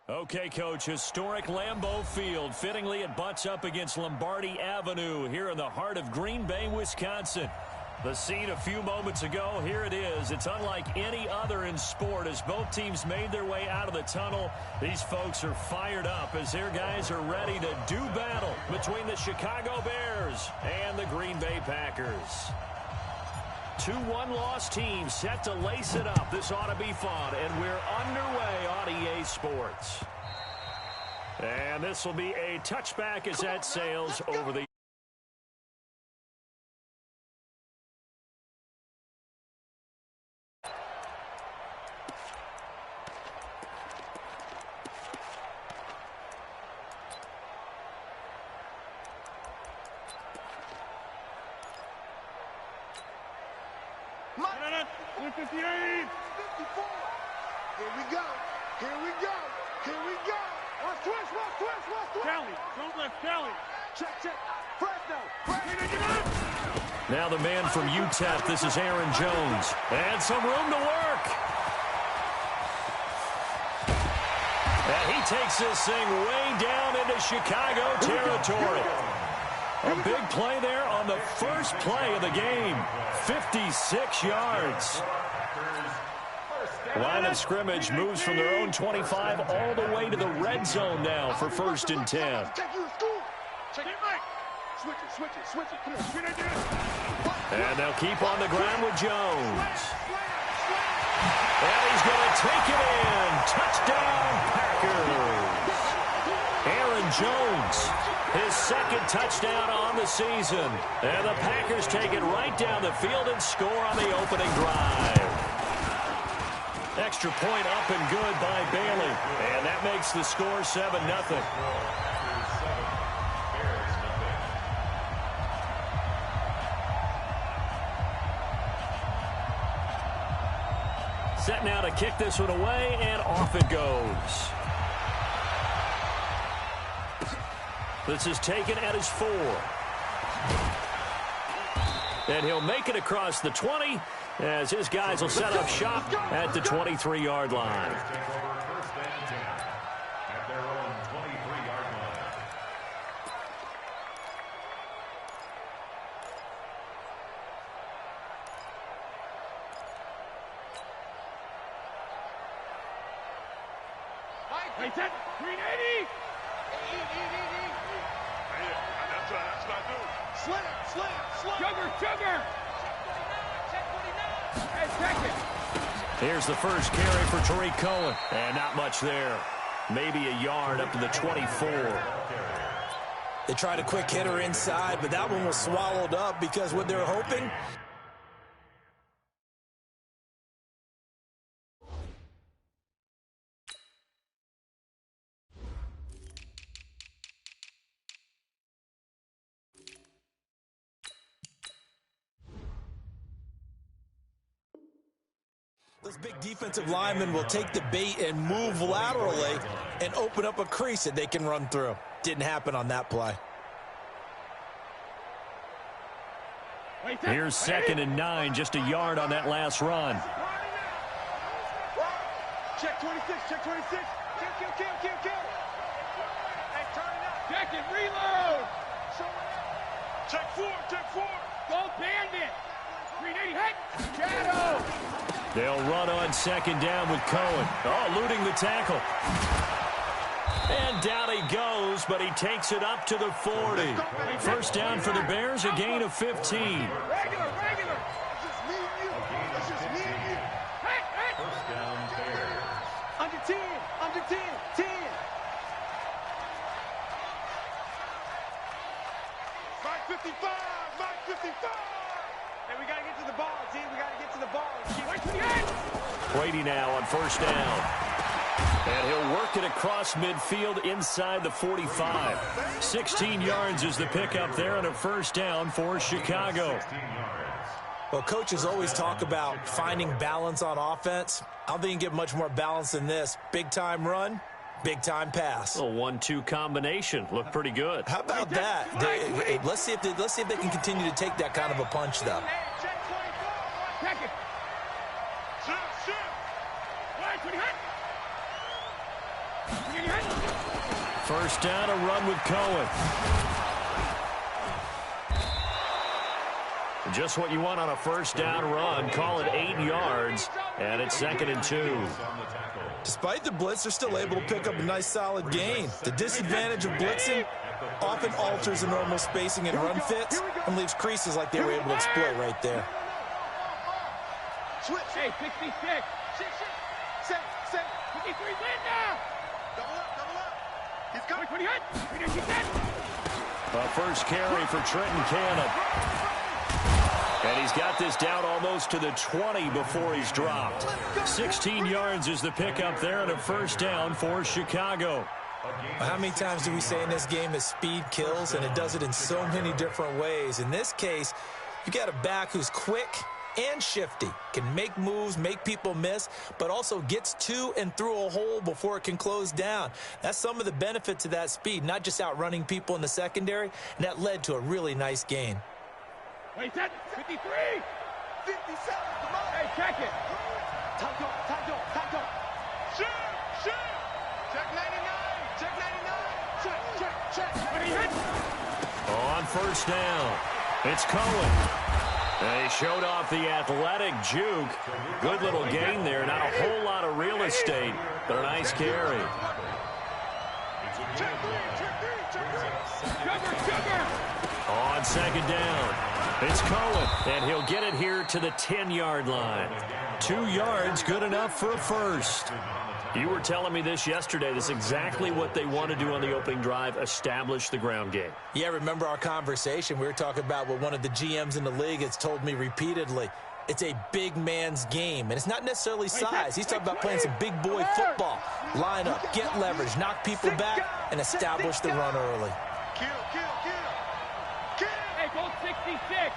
Okay, Coach, historic Lambeau Field. Fittingly, it butts up against Lombardi Avenue here in the heart of Green Bay, Wisconsin. The scene a few moments ago, here it is. It's unlike any other in sport as both teams made their way out of the tunnel. These folks are fired up as their guys are ready to do battle between the Chicago Bears and the Green Bay Packers. Two one-loss teams set to lace it up. This ought to be fun, and we're underway on EA Sports. And this will be a touchback as that sails over the... Now the man from UTEP, this is Aaron Jones. And some room to work. And he takes this thing way down into Chicago territory. A big play there on the first play of the game. 56 yards. Line of scrimmage moves from their own 25 all the way to the red zone now for 1st and 10. And they'll keep on the ground with Jones. And he's going to take it in. Touchdown, Packers. Aaron Jones, his second touchdown on the season. And the Packers take it right down the field and score on the opening drive. Extra point up and good by Bailey. And that makes the score 7-0. Set now to kick this one away, and off it goes. This is taken at his 4. And he'll make it across the 20 as his guys will set up shop at the 23-yard line. Hey, 380! That's what I do. Slam! Sugar! Hey, check it! Here's the first carry for Tariq Cohen. And not much there. Maybe a yard up to the 24. They tried a quick hitter inside, but that one was swallowed up because what they were hoping... Those big defensive linemen will take the bait and move laterally and open up a crease that they can run through. Didn't happen on that play. Here's 2nd and 9, just a yard on that last run. Check 26, check 26. Kill. Hey, turn it up. Check it, reload. Check 4. Go bandit. 380, hey, shadow. They'll run on 2nd down with Cohen. Oh, eluding the tackle. And down he goes, but he takes it up to the 40. First down for the Bears, a gain of 15. Regular. It's just me and you. Hey. First down, Bears. Under 10. 10. Mike 55. Hey, we got to get to the ball, team. We got to get to the ball. Brady now on 1st down. And he'll work it across midfield inside the 45. 16 yards is the pickup there on a 1st down for Chicago. Well, coaches always talk about finding balance on offense. I don't think you can get much more balance than this. Big-time run, big-time pass. A 1-2 combination. Looked pretty good. How about that? Let's see if they can continue to take that kind of a punch, though. Check it. Shoot. First down, a run with Cohen. Just what you want on a first down run. Call it 8 yards, and it's 2nd and 2. Despite the blitz, they're still able to pick up a nice solid gain. The disadvantage of blitzing often alters the normal spacing and run fits and leaves creases like they were able to exploit right there. Switch. Hey, 66. Set. 53, win now. Double up. He's coming. What do you hit? A first carry for Trenton Cannon. And he's got this down almost to the 20 before he's dropped. 16 yards is the pickup there and a first down for Chicago. How many times do we say in this game that speed kills, and it does it in so many different ways? In this case, you got a back who's quick and shifty, can make moves, make people miss, but also gets to and through a hole before it can close down. That's some of the benefits of that speed, not just outrunning people in the secondary, and that led to a really nice gain. Wait, that 53. 57, come on. Hey, check it. Time go. Shoot. Check 99. Check. What do you hit? On first down, it's Cohen. They showed off the athletic juke. Good little gain there. Not a whole lot of real estate, but a nice carry. Check three. Sugar. On second down, it's Cohen, and he'll get it here to the 10-yard line. 2 yards, good enough for a first. You were telling me this yesterday. This is exactly what they want to do on the opening drive, establish the ground game. Yeah, remember our conversation? We were talking about what one of the GMs in the league has told me repeatedly. It's a big man's game, and it's not necessarily size. He's talking about playing some big boy football. Line up, get leverage, knock people back, and establish the run early. Kill. Hey, go 66.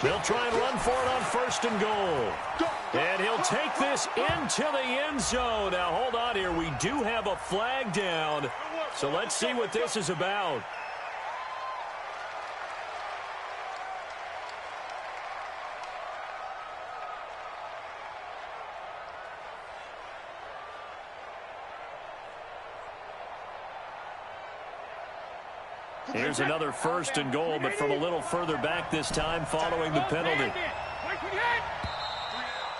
They'll try and run for it on first and goal. And he'll take this into the end zone. Now, hold on here. We do have a flag down, so let's see what this is about. Here's another first and goal, but from a little further back this time following the penalty.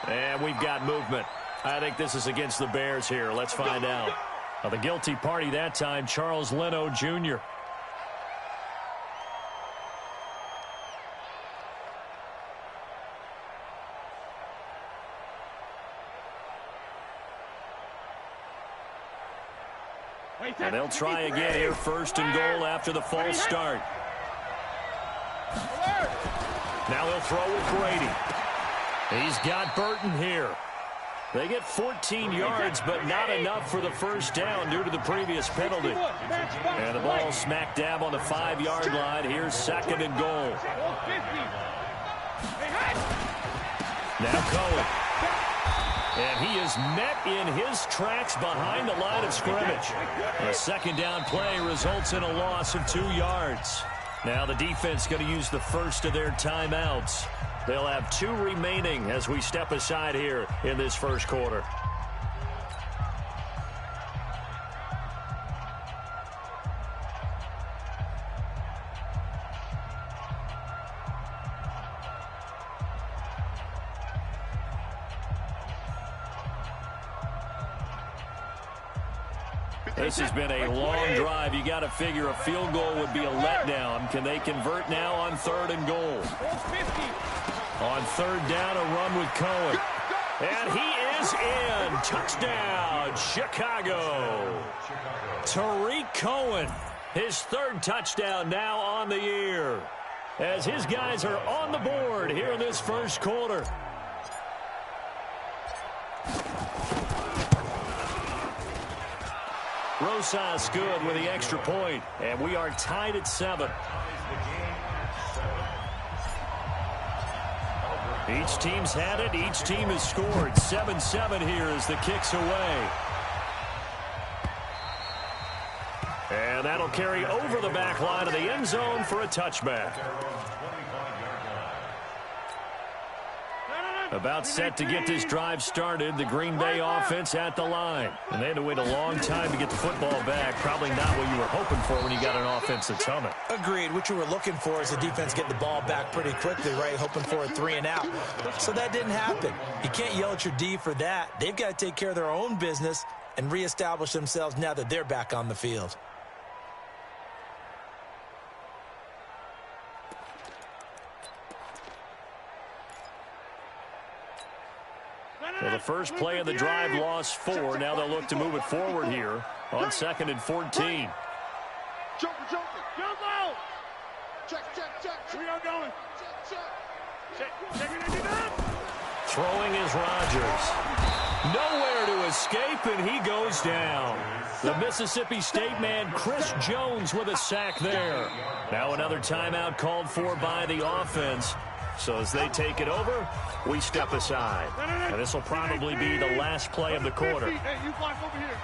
And we've got movement. I think this is against the Bears here. Let's find out. Now, the guilty party that time, Charles Leno Jr. And they'll try again here, first and goal after the false start. Now he'll throw with Brady. He's got Burton here. They get 14 yards, but not enough for the first down due to the previous penalty. And the ball smack dab on the 5-yard line. Here's second and goal. Now Cohen. And he is met in his tracks behind the line of scrimmage. A second down play results in a loss of 2 yards. Now the defense going to use the first of their timeouts. They'll have 2 remaining as we step aside here in this first quarter. This has been a long drive. You got to figure a field goal would be a letdown. Can they convert now on third and goal? On third down, a run with Cohen. And he is in. Touchdown, Chicago. Tariq Cohen, his third touchdown now on the year, as his guys are on the board here in this first quarter. Rosas good with the extra point, and we are tied at 7. Each team's had it. Each team has scored. 7-7 here as the kick's away. And that'll carry over the back line of the end zone for a touchback. About set to get this drive started. The Green Bay offense at the line. And they had to wait a long time to get the football back. Probably not what you were hoping for when you got an offense that's humming. Agreed. What you were looking for is the defense get the ball back pretty quickly, right? Hoping for a 3 and out. So that didn't happen. You can't yell at your D for that. They've got to take care of their own business and reestablish themselves now that they're back on the field. Well, the first play of the drive lost 4. Now they'll look to move it forward here on 2nd and 14. Jump out! Check. We are going. Check. Throwing is Rodgers. Nowhere to escape, and he goes down. The Mississippi State man, Chris Jones, with a sack there. Now another timeout called for by the offense. So as they take it over, we step aside. And this will probably be the last play of the quarter. Hey, you block over here.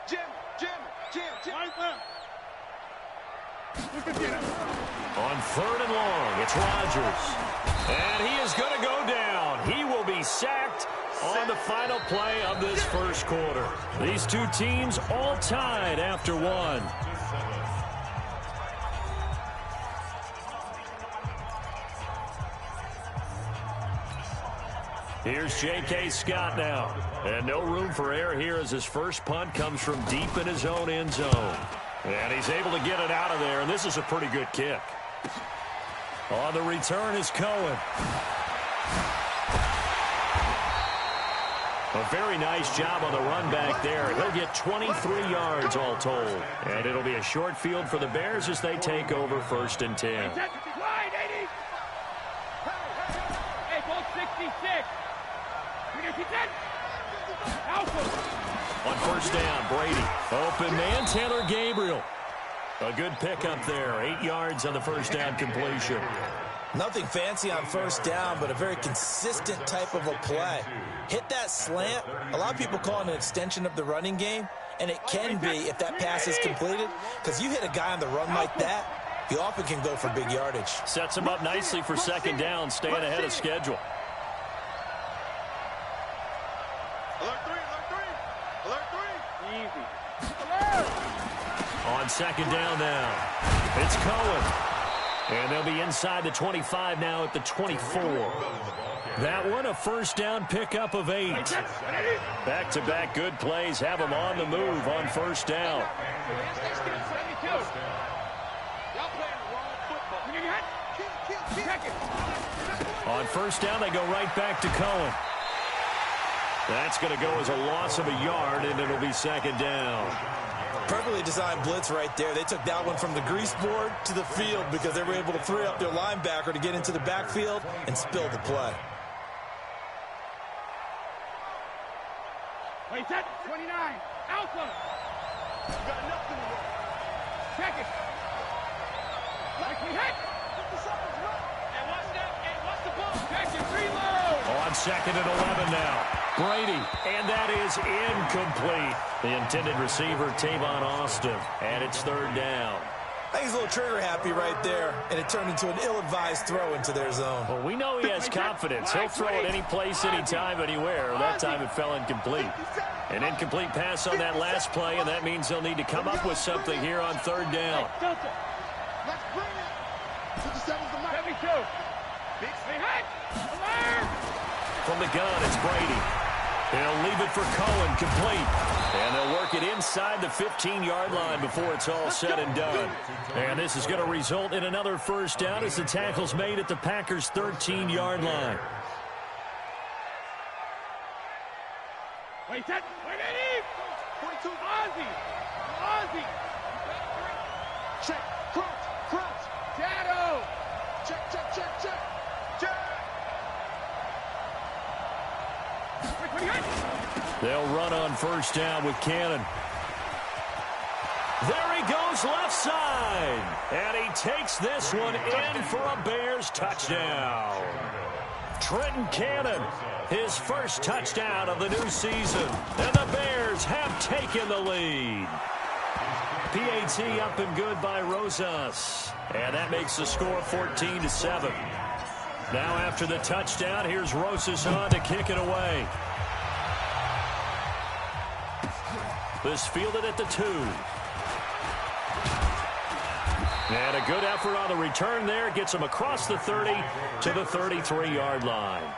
Jim. Right there. On 3rd and long, it's Rodgers. And he is going to go down. He will be sacked on the final play of this first quarter. These two teams all tied after 1. Here's J.K. Scott now. And no room for error here as his first punt comes from deep in his own end zone. And he's able to get it out of there, and this is a pretty good kick. On the return is Cohen. A very nice job on the run back there. He'll get 23 yards all told. And it'll be a short field for the Bears as they take over 1st and 10. Hey, ball 66. On 1st down, Brady. Open man, Taylor Gabriel. A good pickup there. 8 yards on the 1st down completion. Nothing fancy on 1st down, but a very consistent type of a play. Hit that slant. A lot of people call it an extension of the running game, and it can be if that pass is completed, because you hit a guy on the run like that, you often can go for big yardage. Sets him up nicely for 2nd down, staying ahead of schedule. On 2nd down now, it's Cohen. And they'll be inside the 25 now at the 24. That one, a 1st down pickup of 8. Back-to-back good plays have them on the move on 1st down. On 1st down, they go right back to Cohen. That's going to go as a loss of a yard, and it'll be 2nd down. Perfectly designed blitz right there. They took that one from the grease board to the field because they were able to free up their linebacker to get into the backfield and spill the play. Wait, set 29. Alpha. Got nothing to work. Check it. Like we hit. And what's the ball? Check it. Reload. On 2nd and 11 now. Brady, and that is incomplete. The intended receiver, Tavon Austin, and it's 3rd down. I think he's a little trigger happy right there, and it turned into an ill-advised throw into their zone. Well, we know he has confidence. He'll throw it any place, anytime, anywhere. That time it fell incomplete. An incomplete pass on that last play, and that means they'll need to come up with something here on 3rd down. Let's bring it. 72. Big hit. From the gun, it's Brady. He'll leave it for Cohen, complete. And they'll work it inside the 15-yard line before it's all said and done. And this is going to result in another 1st down as the tackle's made at the Packers' 13-yard line. Wait, set. Wait, 42. Ozzy. Check. Crunch. Shadow. Check. They'll run on 1st down with Cannon. There he goes left side. And he takes this one in for a Bears touchdown. Trenton Cannon, his first touchdown of the new season. And the Bears have taken the lead. PAT up and good by Rosas. And that makes the score 14-7. Now after the touchdown, here's Rosas on to kick it away. This fielded at the 2. And a good effort on the return there. Gets him across the 30 to the 33-yard line.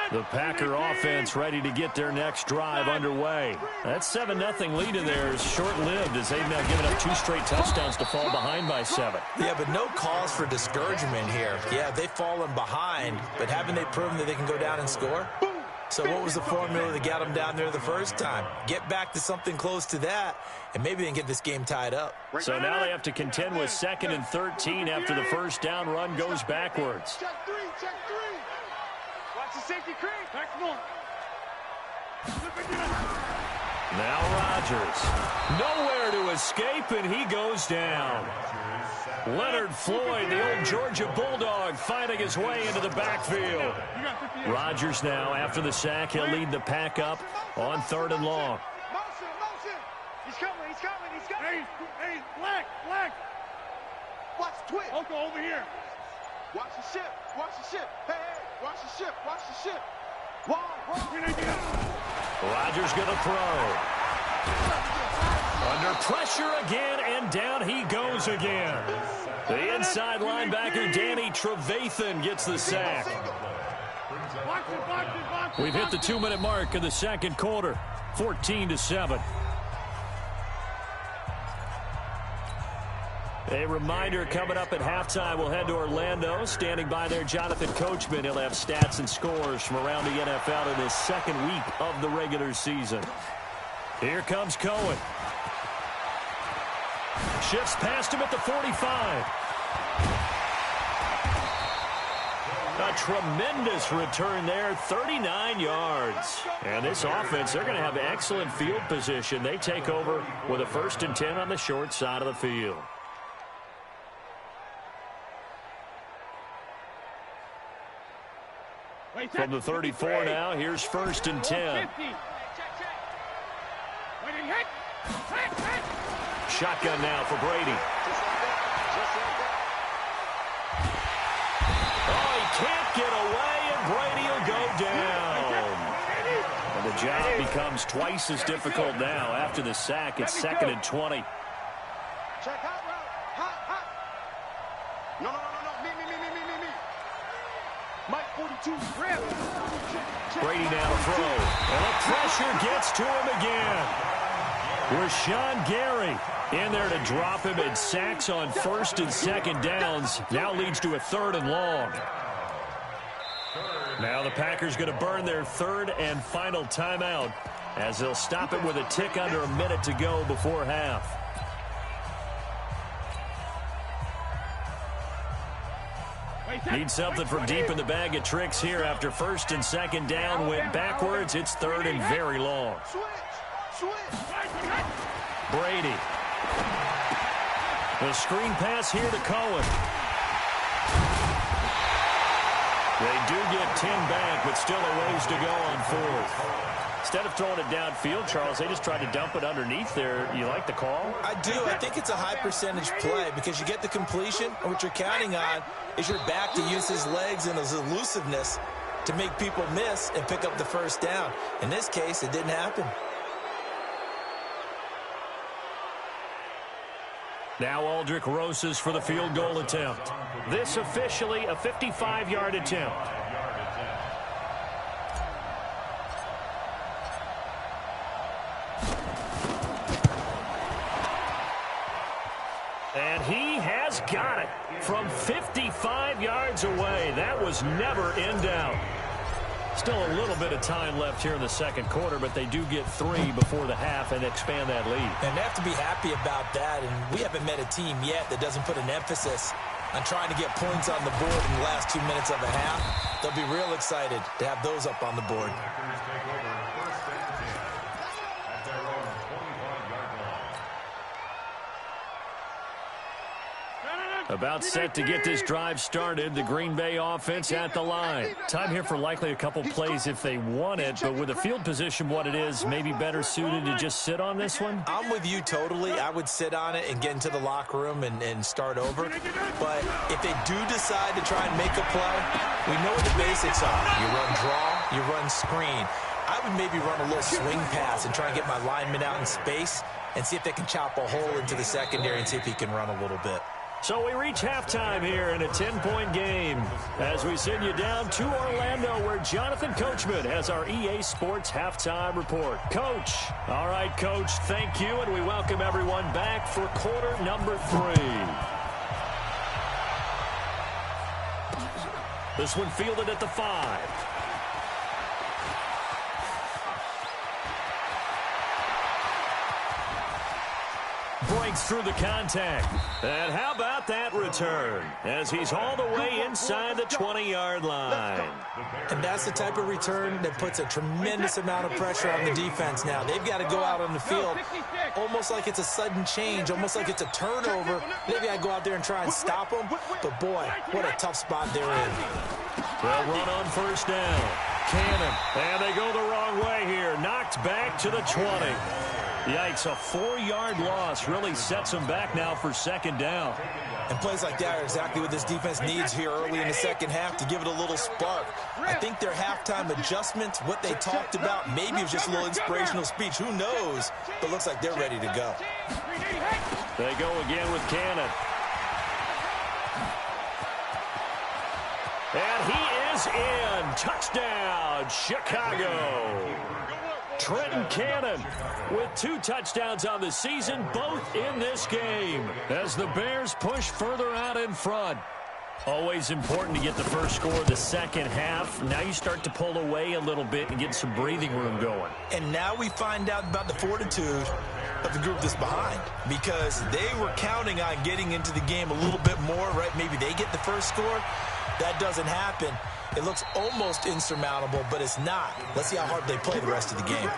The Packer offense ready to get their next drive underway. That 7-0 lead in there is short-lived as they've now given up 2 straight touchdowns to fall behind by 7. Yeah, but no cause for discouragement here. Yeah, they've fallen behind, but haven't they proven that they can go down and score? So what was the formula that got them down there the first time? Get back to something close to that, and maybe they can get this game tied up. So now they have to contend with 2nd and 13 after the first down run goes backwards. Check 3. Watch the safety creep. Now Rodgers. Nowhere to escape, and he goes down. Leonard Floyd, the old Georgia Bulldog, finding his way into the backfield. Rodgers now, after the sack, he'll lead the pack up on 3rd and long. Motion. He's coming. Hey, black. Watch the twist. Okay, over here. Watch the ship. Hey, watch the ship. Rodgers gonna throw. Under pressure again, and down he goes again. The inside linebacker, Danny Trevathan, gets the sack. We've hit the 2-minute mark in the second quarter, 14-7. A reminder coming up at halftime, we'll head to Orlando. Standing by there, Jonathan Coachman. He'll have stats and scores from around the NFL in this second week of the regular season. Here comes Cohen. Shifts past him at the 45. A tremendous return there, 39 yards. And this offense, they're going to have excellent field position. They take over with a 1st and 10 on the short side of the field. From the 34 now, here's 1st and 10. Shotgun now for Brady. Oh, he can't get away, and Brady will go down. And the job becomes twice as difficult now. After the sack, it's 2nd and 20. Check hot route. No. Me. Mike 42, grab. Brady now to throw. And the pressure gets to him again. Rashawn Gary in there to drop him, and sacks on 1st and 2nd downs. Now leads to a 3rd and long. Now the Packers going to burn their 3rd and final timeout as they'll stop it with a tick under a minute to go before half. Need something from deep in the bag of tricks here after 1st and 2nd down went backwards. It's 3rd and very long. Brady. The screen pass here to Cohen. They do get 10 back, but still a ways to go on 4th. Instead of throwing it downfield, Charles, they just tried to dump it underneath there. You like the call? I do. I think it's a high percentage play because you get the completion, and what you're counting on is your back to use his legs and his elusiveness to make people miss and pick up the 1st down. In this case, it didn't happen. Now Aldrick Rosas for the field goal attempt. This officially a 55-yard attempt. And he has got it from 55 yards away. That was never in doubt. Still a little bit of time left here in the second quarter, but they do get 3 before the half and expand that lead. And they have to be happy about that, and we haven't met a team yet that doesn't put an emphasis on trying to get points on the board in the last 2 minutes of a half. They'll be real excited to have those up on the board. About set to get this drive started. The Green Bay offense at the line. Time here for likely a couple plays if they want it, but with the field position what it is, maybe better suited to just sit on this one? I'm with you totally. I would sit on it and get into the locker room and start over. But if they do decide to try and make a play, we know what the basics are. You run draw, you run screen. I would maybe run a little swing pass and try and get my lineman out in space and see if they can chop a hole into the secondary and see if he can run a little bit. So we reach halftime here in a 10-point game as we send you down to Orlando where Jonathan Coachman has our EA Sports halftime report. Coach. All right, Coach, thank you, and we welcome everyone back for quarter number 3. This one fielded at the 5. Breaks through the contact. And how about that return as he's all the way inside the 20-yard line. And that's the type of return that puts a tremendous amount of pressure on the defense now. They've got to go out on the field almost like it's a sudden change, almost like it's a turnover. Maybe I go out there and try and stop them. But, boy, what a tough spot they're in. They'll run on first down. Cannon. And they go the wrong way here. Knocked back to the 20. Yikes, a 4-yard loss really sets them back now for second down. And plays like that are exactly what this defense needs here early in the second half to give it a little spark. I think their halftime adjustments, what they talked about, maybe it was just a little inspirational speech. Who knows? But looks like they're ready to go. They go again with Cannon. And he is in. Touchdown, Chicago. Trenton Cannon with 2 touchdowns on the season, both in this game, as the Bears push further out in front. Always important to get the first score of the second half. Now you start to pull away a little bit and get some breathing room going. And now we find out about the fortitude of the group that's behind, because they were counting on getting into the game a little bit more, right? Maybe they get the first score. That doesn't happen. It looks almost insurmountable, but it's not. Let's see how hard they play the rest of the game.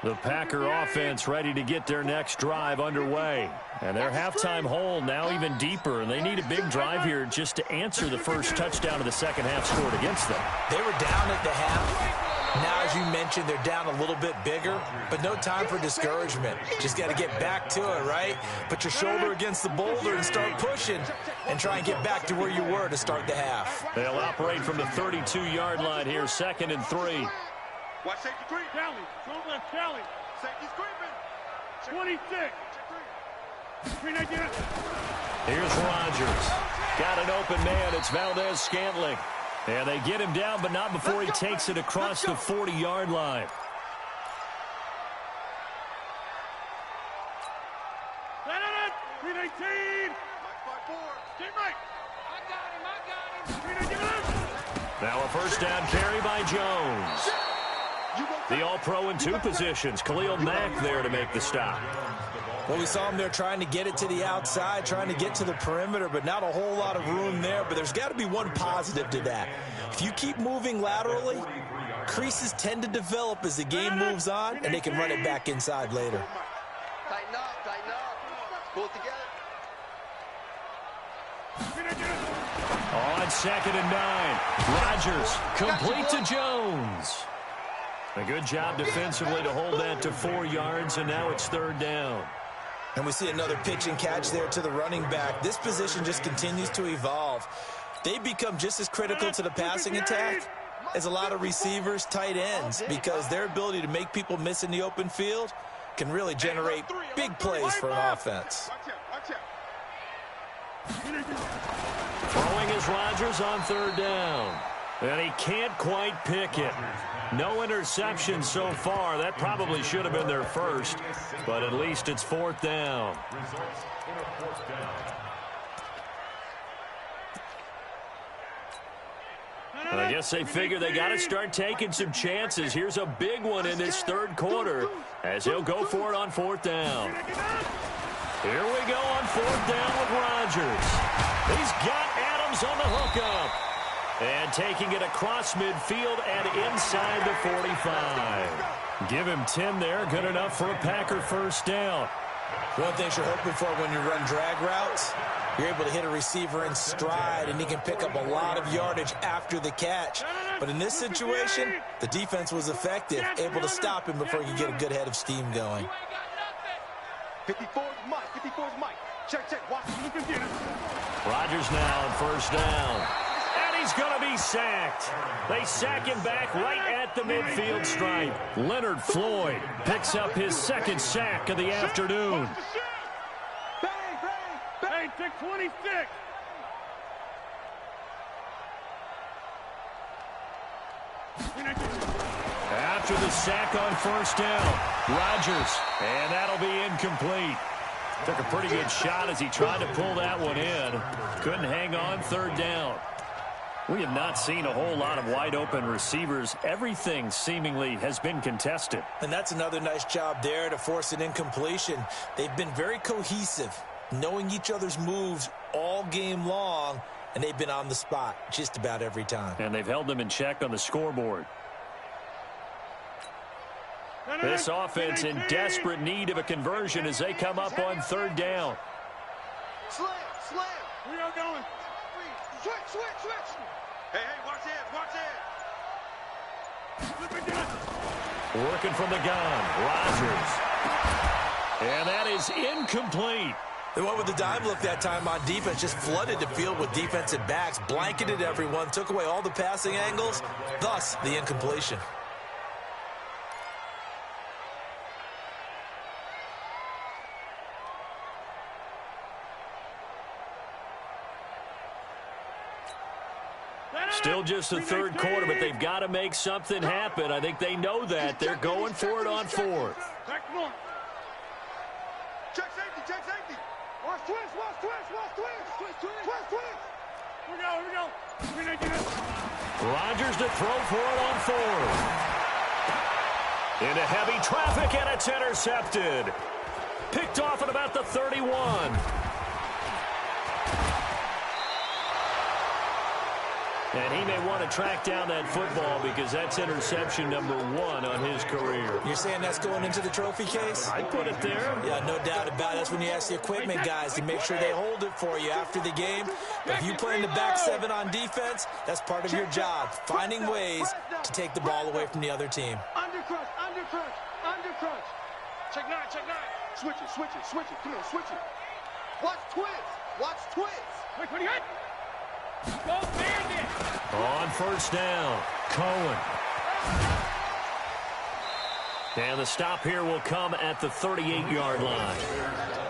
The Packer offense ready to get their next drive underway. And their halftime hole now even deeper, and they need a big drive here just to answer the first touchdown of the second half scored against them. They were down at the half. Now, as you mentioned, they're down a little bit bigger, but no time for discouragement. Just got to get back to it, right? Put your shoulder against the boulder and start pushing and try and get back to where you were to start the half. They'll operate from the 32-yard line here, 2nd and 3. Watch safety creep. Callie. Go left, Callie. Safety's creeping. 26. Here's Rodgers. Got an open man. It's Valdez-Scantling. And they get him down, but not before he takes it across the 40-yard line. Now a first down carry by Jones. The All-Pro in 2 positions. Khalil Mack there to make the stop. Well, we saw him there trying to get it to the outside, trying to get to the perimeter, but not a whole lot of room there. But there's got to be one positive to that. If you keep moving laterally, creases tend to develop as the game moves on, and they can run it back inside later. Tighten up. Pull it together. On 2nd and 9. Rodgers complete to Jones. A good job defensively to hold that to 4 yards, and now it's 3rd down. And we see another pitch and catch there to the running back. This position just continues to evolve. They become just as critical to the passing attack as a lot of receivers, tight ends, because their ability to make people miss in the open field can really generate big plays for an offense. Throwing is Rodgers on 3rd down. And he can't quite pick it. No interception so far. That probably should have been their first, but at least it's 4th down. I guess they figure they got to start taking some chances. Here's a big one in this 3rd quarter as he'll go for it on 4th down. Here we go on 4th down with Rodgers. He's got Adams on the hookup. And taking it across midfield and inside the 45. Give him 10 there. Good enough for a Packer first down. One thing you're hoping for when you run drag routes, you're able to hit a receiver in stride, and he can pick up a lot of yardage after the catch. But in this situation, the defense was effective, able to stop him before he could get a good head of steam going. 54's Mike. 54's Mike. Check, check. Watch. Rodgers now on first down. And he's going to be sacked. They sack him back right at the midfield stripe. Leonard Floyd picks up his second sack of the afternoon. Bang, bang, bang. Take 26. After the sack on first down, Rodgers, and that'll be incomplete. Took a pretty good shot as he tried to pull that one in. Couldn't hang on third down. We have not seen a whole lot of wide-open receivers. Everything seemingly has been contested. And that's another nice job there to force an incompletion. They've been very cohesive, knowing each other's moves all game long, and they've been on the spot just about every time. And they've held them in check on the scoreboard. This offense in desperate need of a conversion as they come up on third down. Slam, slam. Where y'all going? Switch, switch, switch. Hey, hey, watch it, Working from the gun, Rodgers. And that is incomplete. They went with the dime look that time on defense, just flooded the field with defensive backs, blanketed everyone, took away all the passing angles, thus the incompletion. Still just the third quarter, but they've got to make something happen. I think they know that. They're going for it on fourth. Check safety, check safety. Watch twist, watch twist, watch twist. Twist, twist, twist, twist. Here we go. Rodgers to throw for it on fourth. Into heavy traffic, and it's intercepted. Picked off at about the 31. And he may want to track down that football because that's interception number 1 on his career. You're saying that's going into the trophy case? I'd put it there. Yeah, no doubt about it. That's when you ask the equipment guys to make sure they hold it for you after the game. But if you play in the back 7 on defense, that's part of your job, finding ways to take the ball away from the other team. Undercrunch, undercrunch, undercrunch. Check 9, check 9. Switch it, switch it, switch it. Come on, switch it. Watch twist, watch twist. Quick, what do you got? Go Bandit! On first down, Cohen. And the stop here will come at the 38-yard line.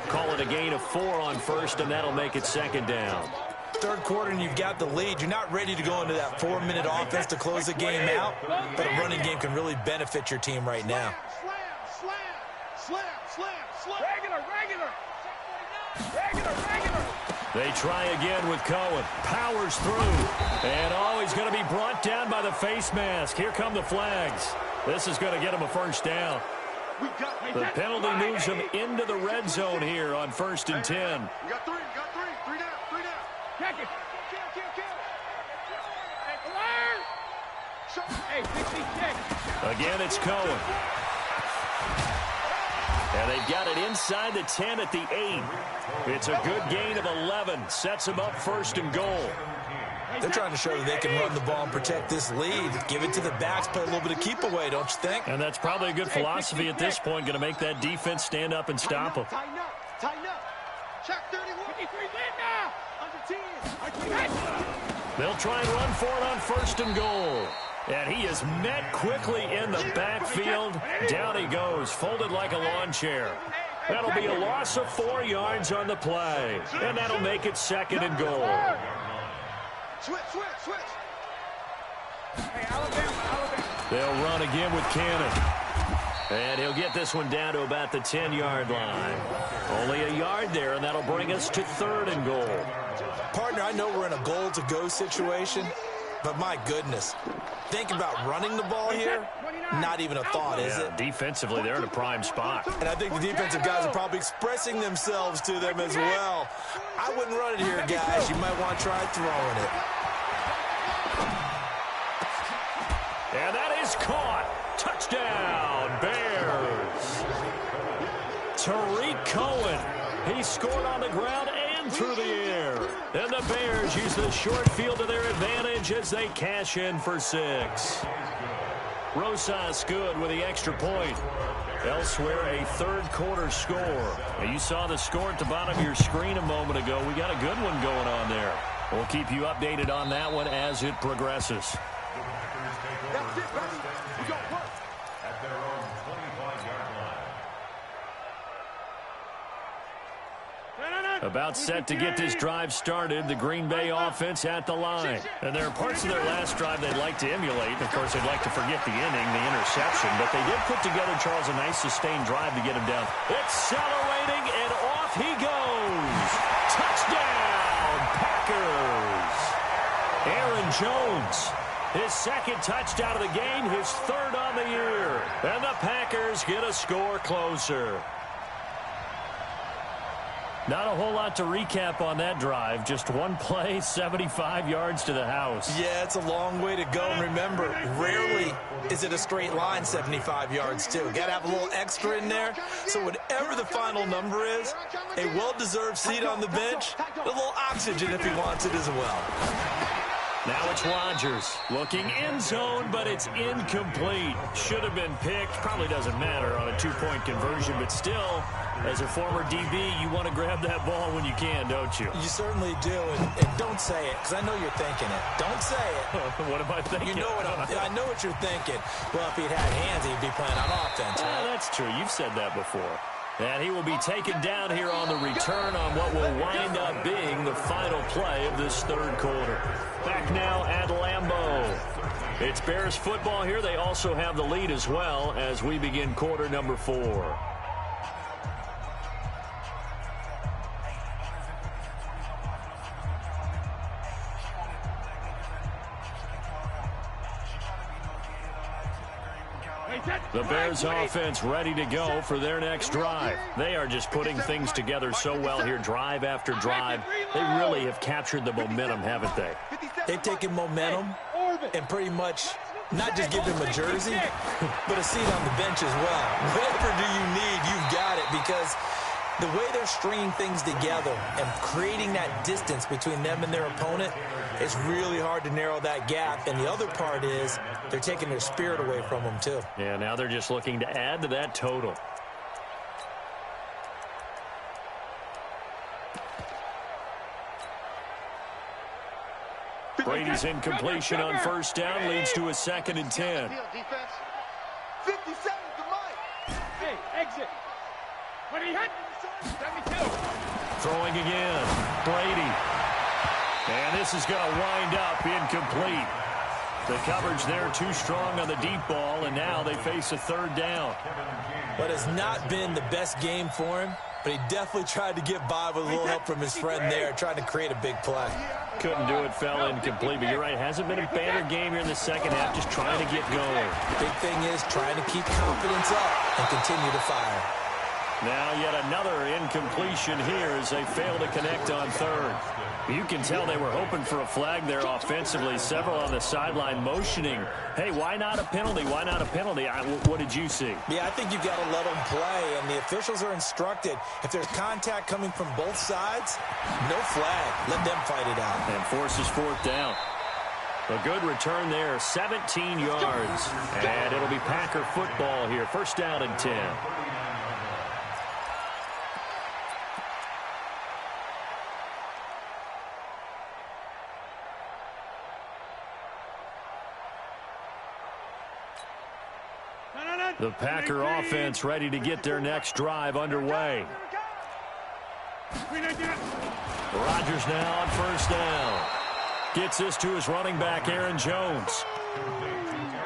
Call it a gain of 4 on first, and that'll make it second down. Third quarter, and you've got the lead. You're not ready to go into that 4-minute offense to close the game out, but a running game can really benefit your team right now. Slam, slam, slam, slam, slam. Regular, regular. Regular, regular. They try again with Cohen. Powers through. And, he's going to be brought down by the face mask. Here come the flags. This is going to get him a first down. The penalty moves him into the red zone here on 1st and 10. You got 3, you got 3. 3 down, 3 down. Check it. Kill. Hey, 66. Again, it's Cohen. And they've got it inside the 10 at the 8. It's a good gain of 11. Sets them up 1st and goal. They're trying to show that they can run the ball and protect this lead. Give it to the backs, play a little bit of keep away, don't you think? And that's probably a good philosophy at this point, going to make that defense stand up and stop them. Tighten up. Check 31. 53 now. Under 10. They'll try and run for it on 1st and goal. And he is met quickly in the backfield. Down he goes, folded like a lawn chair. That'll be a loss of 4 yards on the play. And that'll make it 2nd and goal. Switch. Hey, Alabama. They'll run again with Cannon. And he'll get this one down to about the 10-yard line. Only a yard there, and that'll bring us to 3rd and goal. Partner, I know we're in a goal-to-go situation, but my goodness, think about running the ball here, not even a thought, is it? Defensively, they're in a prime spot. And I think the defensive guys are probably expressing themselves to them as well. I wouldn't run it here, guys. You might want to try throwing it. is caught. Touchdown, Bears. Tariq Cohen. He scored on the ground and through the air. And the Bears use the short field to their advantage as they cash in for 6. Rosas good with the extra point. Elsewhere, a third-quarter score. Now, you saw the score at the bottom of your screen a moment ago. We got a good one going on there. We'll keep you updated on that one as it progresses. That's it, buddy. We got work. At their own 25-yard line. About set to get this drive started, the Green Bay offense at the line. And there are parts of their last drive they'd like to emulate. Of course, they'd like to forget the inning, the interception. But they did put together, Charles, a nice sustained drive to get him down. Accelerating, and off he goes. Touchdown, Packers. Aaron Jones, his second touchdown of the game, his third on the year. And the Packers get a score closer. Not a whole lot to recap on that drive. Just one play, 75 yards to the house. Yeah, it's a long way to go. And remember, rarely is it a straight line 75 yards, too. Got to have a little extra in there. So whatever the final number is, a well-deserved seat on the bench, a little oxygen if he wants it as well. Now it's Rodgers looking end zone, but it's incomplete. Should have been picked. Probably doesn't matter on a two-point conversion, but still, as a former DB, you want to grab that ball when you can, don't you? You certainly do, and don't say it, because I know you're thinking it. Don't say it. What am I thinking? You know I know what you're thinking. Well, if he'd had hands, he'd be playing on offense. Yeah, that's true. You've said that before. And he will be taken down here on the return on what will wind up being the final play of this third quarter. Back now at Lambeau. It's Bears football here. They also have the lead as well as we begin quarter number 4. The Bears offense ready to go for their next drive. They are just putting things together so well here, drive after drive. They really have captured the momentum, haven't they? They've taken momentum and pretty much not just give them a jersey, but a seat on the bench as well. Whatever do you need, you've got it, because the way they're stringing things together and creating that distance between them and their opponent, it's really hard to narrow that gap. And the other part is they're taking their spirit away from them, too. Yeah, now they're just looking to add to that total. Brady's incompletion on first down leads to a 2nd and 10. 50 seconds to Mike. Hey, exit. What are you hit? 72. Throwing again. Brady. And this is going to wind up incomplete. The coverage there too strong on the deep ball, and now they face a third down. But it's not been the best game for him, but he definitely tried to get by with a little help from his friend there, trying to create a big play. Couldn't do it, fell incomplete, but you're right, hasn't been a banner game here in the second half, just trying to get going. Big thing is trying to keep confidence up and continue to fire. Now yet another incompletion here as they fail to connect on third. You can tell they were hoping for a flag there offensively. Several on the sideline motioning. Hey, why not a penalty? Why not a penalty? What did you see? Yeah, I think you've got to let them play, and the officials are instructed. If there's contact coming from both sides, no flag. Let them fight it out. And forces fourth down. A good return there, 17 yards. And it'll be Packer football here. First down and 10. The Packer offense ready to get their next drive underway. Rodgers now on first down. Gets this to his running back, Aaron Jones.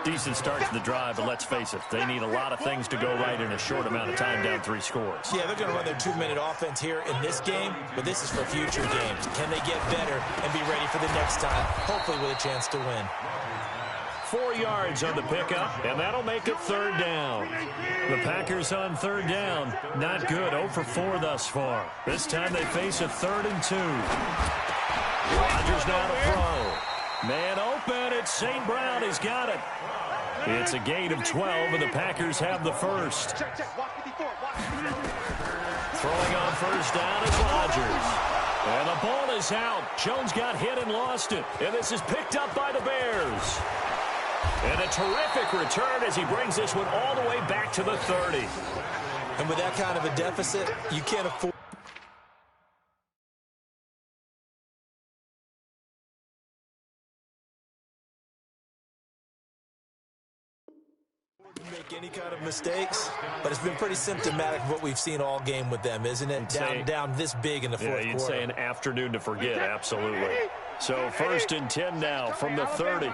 Decent start to the drive, but let's face it, they need a lot of things to go right in a short amount of time, down 3 scores. Yeah, they're going to run their 2-minute offense here in this game, but this is for future games. Can they get better and be ready for the next time, hopefully with a chance to win? 4 yards on the pickup, and that'll make it third down. The Packers on third down. Not good. 0 for 4 thus far. This time they face a 3rd and 2. Rodgers now to throw. Man open. It's St. Brown. He's got it. It's a gain of 12, and the Packers have the first. Throwing on first down is Rodgers. And the ball is out. Jones got hit and lost it. And this is picked up by the Bears. And a terrific return as he brings this one all the way back to the 30. And with that kind of a deficit, you can't afford to make any kind of mistakes, but it's been pretty symptomatic of what we've seen all game with them, isn't it? Down this big in the fourth quarter. You'd say an afternoon to forget, absolutely. So 1st and 10 now from the 30.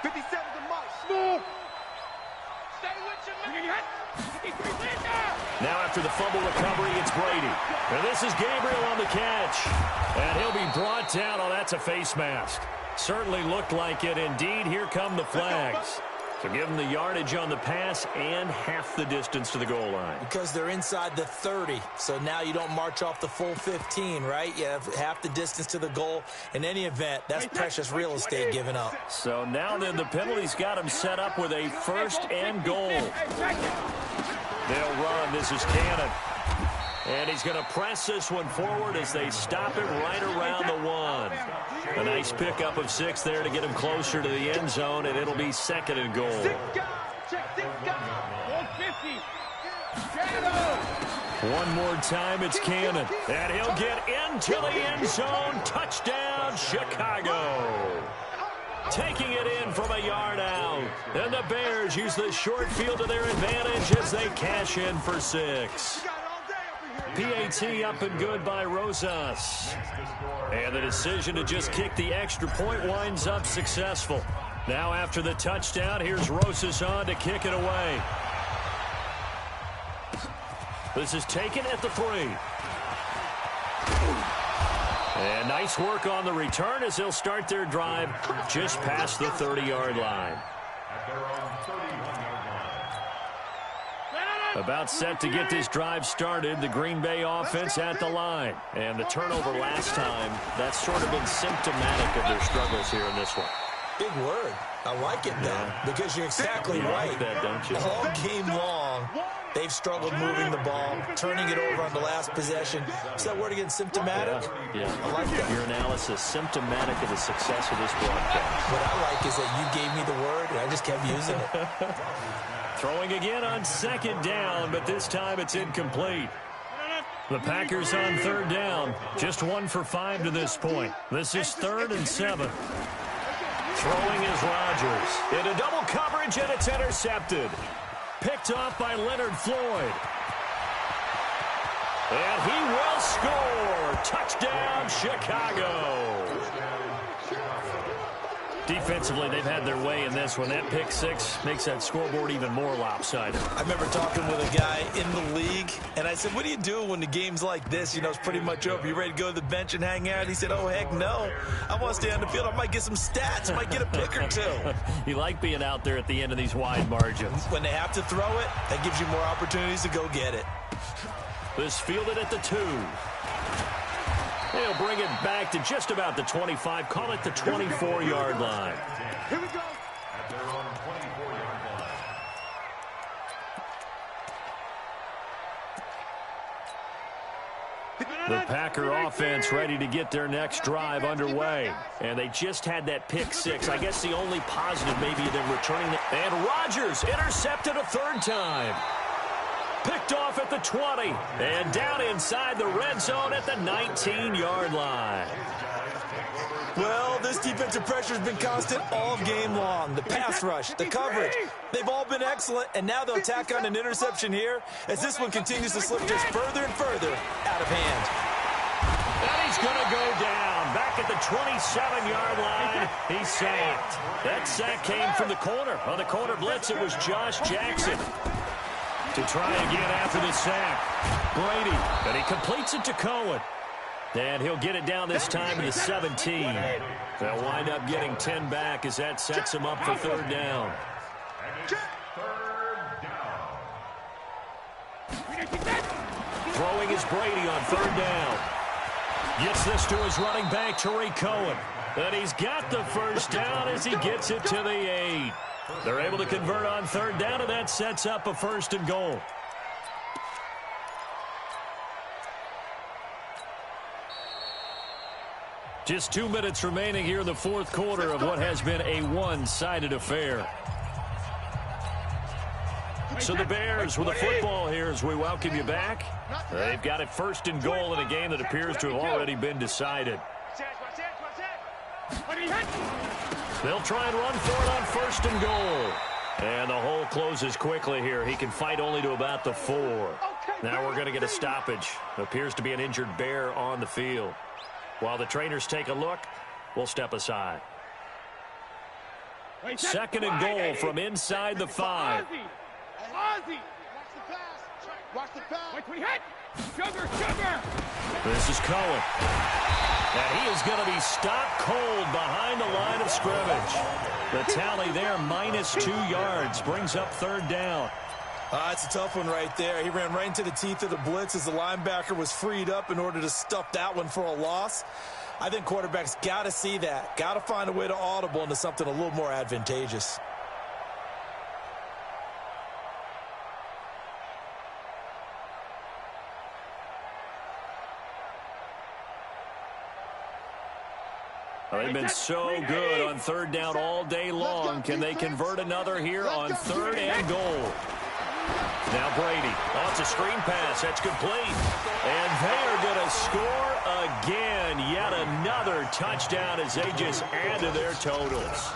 57 to Mike. Move. Now after the fumble recovery, it's Brady. And this is Gabriel on the catch. And he'll be brought down. Oh, that's a face mask. Certainly looked like it. Indeed, here come the flags. So give them the yardage on the pass and half the distance to the goal line. Because they're inside the 30, so now you don't march off the full 15, right? You have half the distance to the goal. In any event, that's precious real estate given up. So now then the penalty's got him set up with a 1st and goal. They'll run. This is Cannon. And he's going to press this one forward as they stop him right around the 1. A nice pickup of 6 there to get him closer to the end zone, and it'll be 2nd and goal. One more time, it's Cannon. And he'll get into the end zone. Touchdown, Chicago. Taking it in from a yard out. And the Bears use the short field to their advantage as they cash in for 6. PAT up and good by Rosas. And the decision to just kick the extra point winds up successful. Now after the touchdown, here's Rosas on to kick it away. This is taken at the 3. And nice work on the return as they'll start their drive just past the 30-yard line. About set to get this drive started, the Green Bay offense at the line. And the turnover last time, that's sort of been symptomatic of their struggles here in this one. Big word. I like it, though, because you're exactly right. Like that, don't you? All game long, they've struggled moving the ball, turning it over on the last possession. Is that word again, symptomatic? Yeah. I like that. Your analysis, symptomatic of the success of this broadcast. What I like is that you gave me the word, and I just kept using it. Throwing again on 2nd down, but this time it's incomplete. The Packers on 3rd down. Just 1 for 5 to this point. This is 3rd and 7. Throwing is Rodgers. Into double coverage, and it's intercepted. Picked off by Leonard Floyd. And he will score. Touchdown, Chicago. Defensively, they've had their way in this one. That pick 6 makes that scoreboard even more lopsided. I remember talking with a guy in the league, and I said, what do you do when the game's like this? You know, it's pretty much over. You ready to go to the bench and hang out? He said, oh, heck no. I want to stay on the field. I might get some stats. I might get a pick or 2. You like being out there at the end of these wide margins. When they have to throw it, that gives you more opportunities to go get it. This fielded at the 2. They'll bring it back to just about the 25. Call it the 24-yard line. Here we go. At their own 24-yard line. The Packer offense ready to get their next drive underway. And they just had that pick 6. I guess the only positive maybe them returning it. And Rodgers intercepted a 3rd time. Picked off at the 20. And down inside the red zone at the 19-yard line. Well, this defensive pressure has been constant all game long. The pass rush, the coverage, they've all been excellent. And now they'll tack on an interception here as this one continues to slip just further and further out of hand. And he's going to go down. Back at the 27-yard line, he's sacked. That sack came from the corner. On the corner blitz, it was Josh Jackson. To try again after the sack. Brady, and he completes it to Cohen. And he'll get it down this time to the 17. They'll wind up getting 10 back as that sets him up for 3rd down. Throwing is Brady on 3rd down. Gets this to his running back, Tariq Cohen. And he's got the first down as he gets it to the 8. They're able to convert on third down, and that sets up a 1st and goal. Just 2 minutes remaining here in the fourth quarter of what has been a one-sided affair. So the Bears with the football here as we welcome you back. They've got it 1st and goal in a game that appears to have already been decided. They'll try and run for it on 1st and goal. And the hole closes quickly here. He can fight only to about the 4. Now we're going to get a stoppage. Appears to be an injured Bear on the field. While the trainers take a look, we'll step aside. 2nd and goal from inside the 5. Ozzy! Watch the pass! Sugar! This is Cohen. And he is going to be stopped cold behind the line of scrimmage. The tally there, -2 yards, brings up 3rd down. It's a tough one right there. He ran right into the teeth of the blitz as the linebacker was freed up in order to stuff that one for a loss. I think quarterbacks got to see that. Got to find a way to audible into something a little more advantageous. They've been so good on 3rd down all day long. Can they convert another here on 3rd and goal? Now Brady. Oh, it's a screen pass. That's complete. And they are going to score again. Yet another touchdown as they just add to their totals.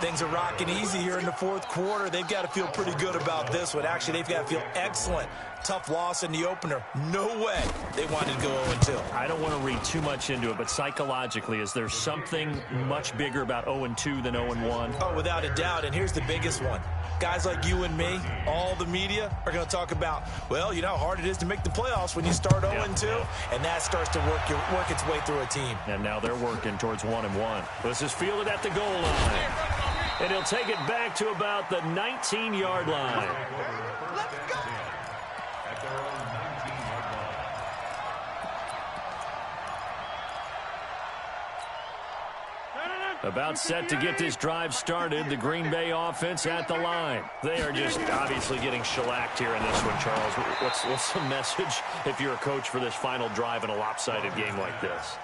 Things are rocking easy here in the fourth quarter. They've got to feel pretty good about this one. Actually, they've got to feel excellent. Tough loss in the opener. No way they wanted to go 0-2. I don't want to read too much into it, but psychologically, is there something much bigger about 0-2 than 0-1? Oh, without a doubt, and here's the biggest one. Guys like you and me, all the media, are going to talk about, well, you know how hard it is to make the playoffs when you start 0-2, and that starts to work its way through a team. And now they're working towards 1-1. This is fielded at the goal line. And he'll take it back to about the 19-yard line. Let's go! At their own 19-yard line. About set to get this drive started, the Green Bay offense at the line. They are just obviously getting shellacked here in this one, Charles. What's the message if you're a coach for this final drive in a lopsided game like this?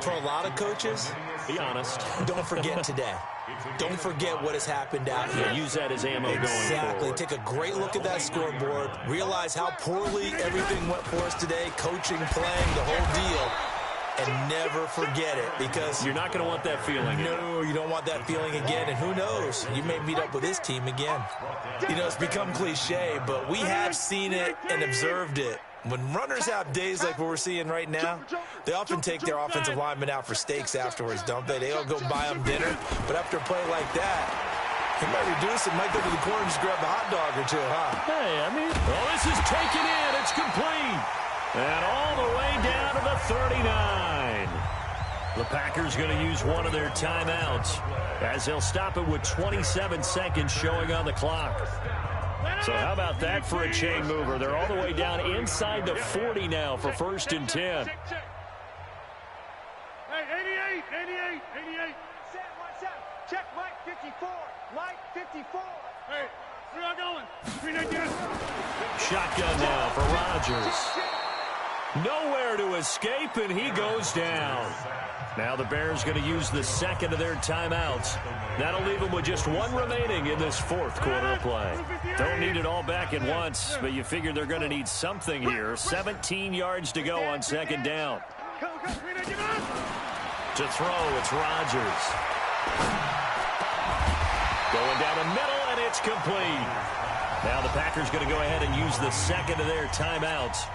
For a lot of coaches, be honest. Don't forget today. Don't forget what has happened out here. Yeah, use that as ammo going forward. Exactly. Take a great look at that scoreboard. Realize how poorly everything went for us today. Coaching, playing, the whole deal. And never forget it, because you're not going to want that feeling. No, you don't want that feeling again. And who knows? You may meet up with this team again. You know, it's become cliche, but we have seen it and observed it. When runners have days like what we're seeing right now, they often take their offensive linemen out for steaks afterwards, don't they? They all go buy them dinner. But after a play like that, he might reduce it, might go to the corner and just grab a hot dog or two, huh? Hey, I mean, well, this is taken in. It's complete. And all the way down to the 39. The Packers going to use one of their timeouts as they'll stop it with 27 seconds showing on the clock. So how about that for a chain mover? They're all the way down inside the 40 now for 1st and 10. Hey, 88. Set, watch out. Check Mike 54. Mike 54. Hey, where y'all going? Shotgun now for Rodgers. Nowhere to escape, and he goes down. Now the Bears going to use the second of their timeouts. That'll leave them with just one remaining in this fourth quarter of play. Don't need it all back at once, but you figure they're going to need something here. 17 yards to go on 2nd down. To throw, it's Rodgers. Going down the middle, and it's complete. Now the Packers going to go ahead and use the second of their timeouts,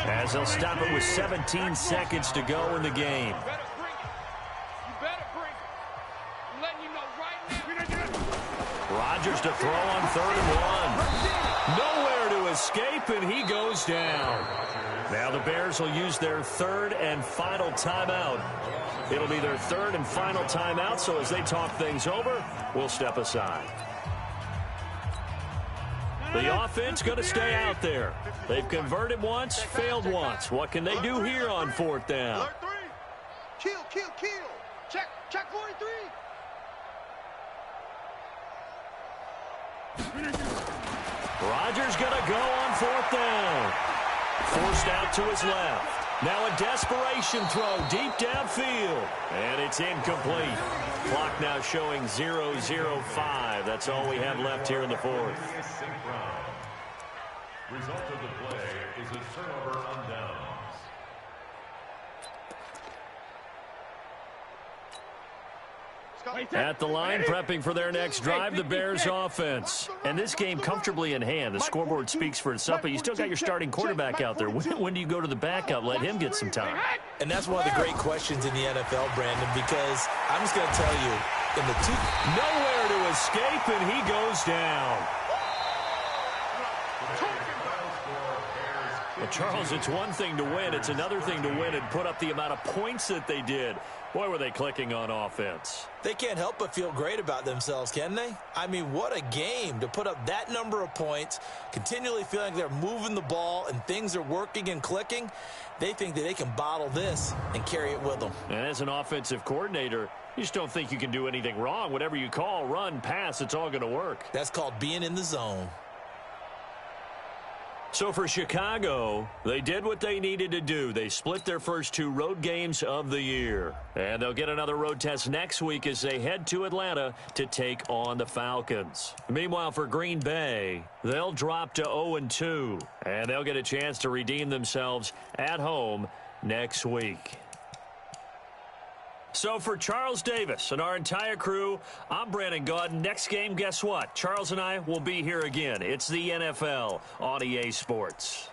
as they'll stop it with 17 seconds to go in the game. Rodgers to throw on 3rd and 1. Nowhere to escape, and he goes down. Now the Bears will use their 3rd and final timeout. It'll be their 3rd and final timeout, so as they talk things over, we'll step aside. The offense going to stay out there. They've converted once, failed once. What can they do here on 4th down? Kill. Check 43. Rodgers going to go on 4th down. Forced out to his left. Now a desperation throw deep downfield. And it's incomplete. Clock now showing 0:05. That's all we have left here in the 4th. Result of the play is a turnover on downs. At the line, prepping for their next drive, the Bears offense. And this game comfortably in hand. The scoreboard speaks for itself, but you still got your starting quarterback out there. When do you go to the backup? Let him get some time. And that's one of the great questions in the NFL, Brandon, because I'm just going to tell you, in the two... Nowhere to escape, and he goes down. Well, Charles, it's one thing to win. It's another thing to win and put up the amount of points that they did. Boy, were they clicking on offense. They can't help but feel great about themselves, can they? I mean, what a game to put up that number of points, continually feeling like they're moving the ball and things are working and clicking. They think that they can bottle this and carry it with them. And as an offensive coordinator, you just don't think you can do anything wrong. Whatever you call, run, pass, it's all going to work. That's called being in the zone. So for Chicago, they did what they needed to do. They split their first 2 road games of the year. And they'll get another road test next week as they head to Atlanta to take on the Falcons. Meanwhile, for Green Bay, they'll drop to 0-2. And they'll get a chance to redeem themselves at home next week. So for Charles Davis and our entire crew, I'm Brandon Gaudin. Next game, guess what? Charles and I will be here again. It's the NFL on EA Sports.